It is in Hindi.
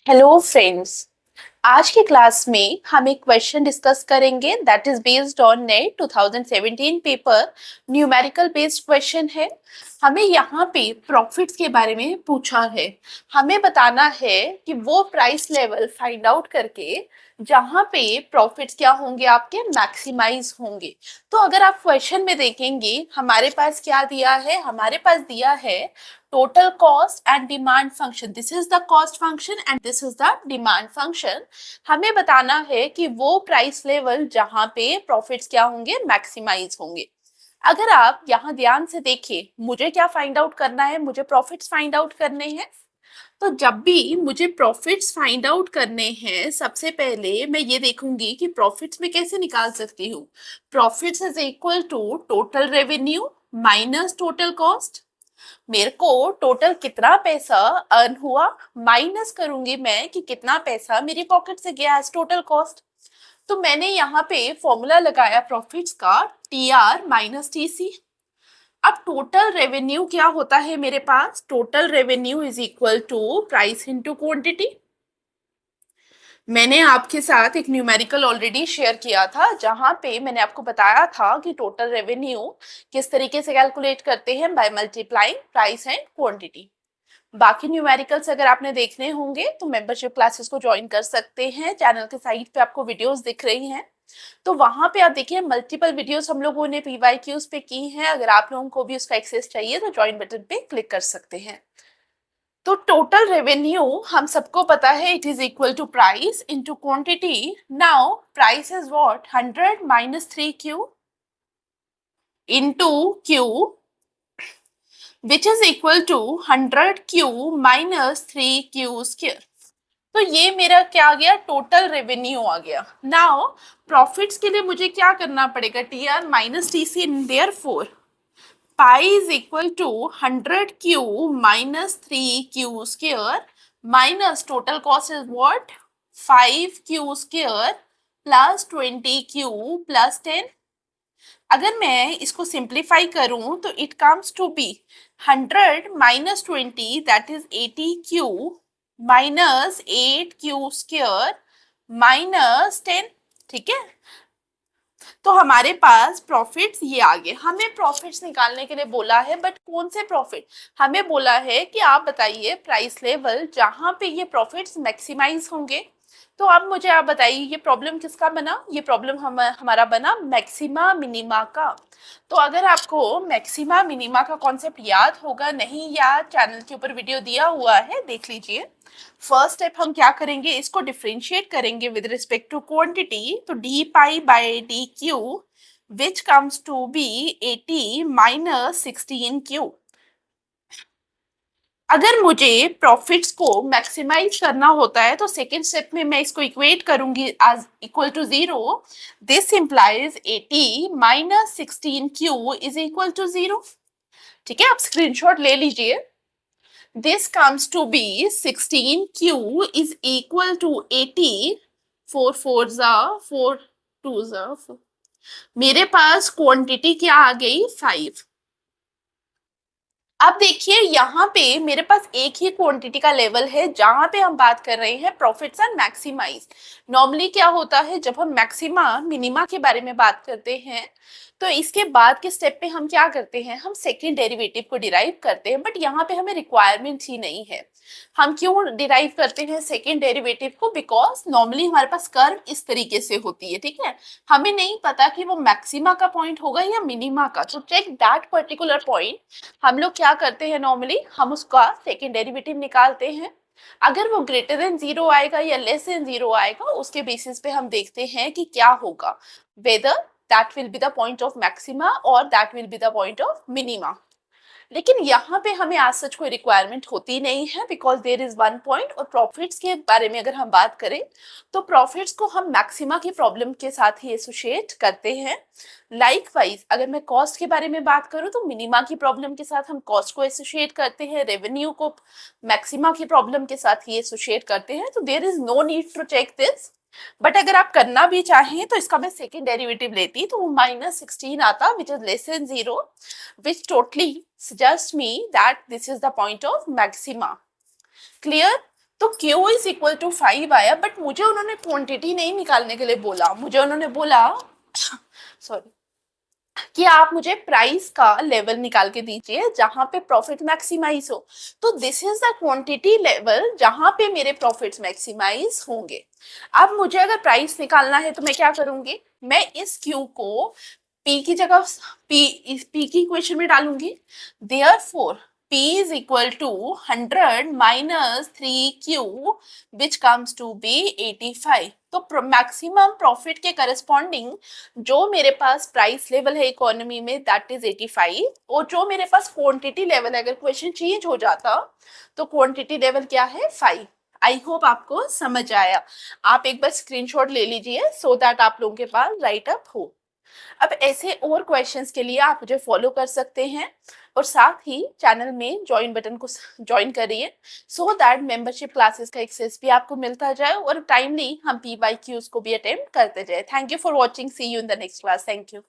Hello friends. आज की क्लास में हम एक क्वेश्चन डिस्कस करेंगे that is based on net 2017 paper. Numerical based question है। हमें यहाँ पे प्रॉफिट्स के बारे में पूछा है। हमें बताना है कि वो प्राइस लेवल फाइंड आउट करके जहाँ पे प्रॉफिट्स क्या होंगे आपके मैक्सिमाइज होंगे। तो अगर आप क्वेश्चन में देखेंगे हमारे पास क्या दिया है, हमारे पास दिया है total cost and demand function. This is the cost function and this is the demand function. हमें बताना है कि वो प्राइस लेवल जहां पे प्रॉफिट्स क्या होंगे, मैक्सिमाइज होंगे। अगर आप यहाँ ध्यान से देखिए, मुझे क्या फाइंड आउट करना है, मुझे प्रॉफिट्स फाइंड आउट करने हैं। तो जब भी मुझे प्रॉफिट्स फाइंड आउट करने हैं, सबसे पहले मैं ये देखूंगी कि प्रॉफिट्स में कैसे निकाल सकती हूँ। Profits is equal to total revenue minus total cost. मेरे को टोटल कितना पैसा अर्न हुआ माइनस करूंगी मैं कि कितना पैसा मेरी पॉकेट से गया एज टोटल कॉस्ट। तो मैंने यहाँ पे फॉर्मूला लगाया प्रॉफिट्स का, T R minus T C. अब टोटल रेवेन्यू क्या होता है मेरे पास, total revenue is equal to price into quantity. मैंने आपके साथ एक न्यूमेरिकल ऑलरेडी शेयर किया था जहां पे मैंने आपको बताया था कि टोटल रेवेन्यू किस तरीके से कैलकुलेट करते हैं, by multiplying price and quantity. बाकी न्यूमेरिकल्स अगर आपने देखने होंगे तो मेंबरशिप क्लासेस को ज्वाइन कर सकते हैं। चैनल के साइट पे आपको वीडियोस दिख रही हैं, तो वहां पे आप देखिए मल्टीपल वीडियोस हम लोगों ने पीवाईक्यूज पे की हैं। अगर आप लोगों को भी उसका एक्सेस चाहिए तो ज्वाइन बटन पे क्लिक कर सकते हैं। तो टोटल रेवेन्यू हम सबको पता है, it is equal to price into quantity. Now price is what, 100 minus 3Q into Q which is equal to 100Q minus 3Q square। तो ये मेरा क्या आ गया, टोटल रेवेन्यू आ गया। नाउ प्रॉफिट्स के लिए मुझे क्या करना पड़ेगा, T R minus T C, therefore pi is equal to 100Q minus 3Q square minus total cost is what 5Q square plus 20Q plus 10। अगर मैं इसको सिंप्लीफाई करूं तो it comes to be 100 minus 20 that is 80Q minus 8Q square minus 10। ठीक है, तो हमारे पास प्रॉफिट्स ये आ गए। हमें प्रॉफिट्स निकालने के लिए बोला है, बट कौन से प्रॉफिट, हमें बोला है कि आप बताइए प्राइस लेवल जहां पे ये प्रॉफिट्स मैक्सिमाइज होंगे। तो अब मुझे आप बताइए ये प्रॉब्लम किसका बना, ये प्रॉब्लम हमारा बना मैक्सिमा मिनिमा का। तो अगर आपको मैक्सिमा मिनिमा का कॉन्सेप्ट याद होगा नहीं, या चैनल के ऊपर वीडियो दिया हुआ है, देख लीजिए। फर्स्ट स्टेप हम क्या करेंगे, इसको डिफरेंशिएट करेंगे विद रिस्पेक्ट टू क्वांटिटी। तो D pi by D Q which comes to be 80 minus 16Q। अगर मुझे प्रॉफिट्स को मैक्सिमाइज करना होता है तो सेकेंड स्टेप में मैं इसको इक्वेट करूंगी as equal to 0। This implies 80 minus 16Q is equal to 0। ठीक है, आप स्क्रीनशॉट ले लीजिए। This comes to be 16Q is equal to 80। 4 4s are 4 2s are 4। मेरे पास क्वांटिटी क्या आ गई, 5। अब देखिए यहाँ पे मेरे पास एक ही क्वांटिटी का लेवल है जहां पे हम बात कर रहे हैं प्रॉफिट्स एंड मैक्सिमाइज। नॉर्मली क्या होता है, जब हम मैक्सिमा मिनिमा के बारे में बात करते हैं तो इसके बाद के स्टेप पे हम क्या करते हैं, हम सेकेंड डेरिवेटिव को डिराइव करते हैं। बट यहाँ पे हमें रिक्वायरमेंट ही नहीं है। हम क्यों डिराइव करते हैं सेकेंड डेरिवेटिव को, बिकॉज नॉर्मली हमारे पास कर्व इस तरीके से होती है। ठीक है, हमें नहीं पता कि वो मैक्सिमा का पॉइंट होगा या मिनिमा का। तो चेक दैट पर्टिकुलर पॉइंट हम लोग क्या करते हैं, नॉर्मली हम उसका सेकेंड डेरिवेटिव निकालते हैं। अगर वो ग्रेटर देन 0 आएगा या लेस देन 0 आएगा, उसके बेसिस पे हम देखते हैं कि क्या होगा, whether that will be the point of maxima और that will be the point of minima. लेकिन यहाँ पे हमें आज सच कोई रिक्वायरमेंट होती नहीं है, because there is one point. और प्रॉफिट्स के बारे में अगर हम बात करें तो प्रॉफिट्स को हम मैक्सिमा की प्रॉब्लम के साथ ही एसोसिएट करते हैं। लाइकवाइज अगर मैं कॉस्ट के बारे में बात करूं तो मिनिमा की प्रॉब्लम के साथ हम कॉस्ट को एसोसिएट करते हैं, रेवेन्यू को मैक्सिमा की प्रॉब्लम के साथ ही एसोसिएट करते हैं। तो there is no need to check this. But अगर आप करना भी चाहें तो इसका मैं सेकेंड डेरिवेटिव लेती तो वो माइनस 16 आता, which is less than 0, which totally suggests me that this is the point of maxima। Clear? तो Q इज इक्वल टू 5 आया, बट मुझे उन्होंने क्वांटिटी नहीं निकालने के लिए बोला, मुझे उन्होंने बोला सॉरी कि आप मुझे प्राइस का लेवल निकाल के दीजिए जहां पे प्रॉफिट मैक्सिमाइज हो। तो this is the quantity level जहां पे मेरे प्रॉफिट्स मैक्सिमाइज होंगे। अब मुझे अगर प्राइस निकालना है तो मैं क्या करूंगी, मैं इस क्यू को पी की जगह पी की इक्वेशन में डालूंगी। Therefore P is equal to 100 minus 3Q which comes to be 85। तो मैक्सिमम प्रॉफिट के करस्पॉन्डिंग जो मेरे पास प्राइस लेवल है इकोनॉमी में दैट इज 85, और जो मेरे पास क्वांटिटी लेवल है, अगर क्वेश्चन चेंज हो जाता तो क्वांटिटी लेवल क्या है 5। आई होप आपको समझ आया। आप एक बार स्क्रीनशॉट ले लीजिए सो दैट आप लोगों के पास राइट अप हो। अब ऐसे और क्वेश्चंस के लिए आप मुझे फॉलो कर सकते हैं और साथ ही चैनल में ज्वाइन बटन को ज्वाइन करिए सो दैट मेंबरशिप क्लासेस का एक्सेस भी आपको मिलता जाए और टाइमली हम PYQs को भी अटेम्प्ट करते जाए। Thank you for watching, see you in the next class. Thank you.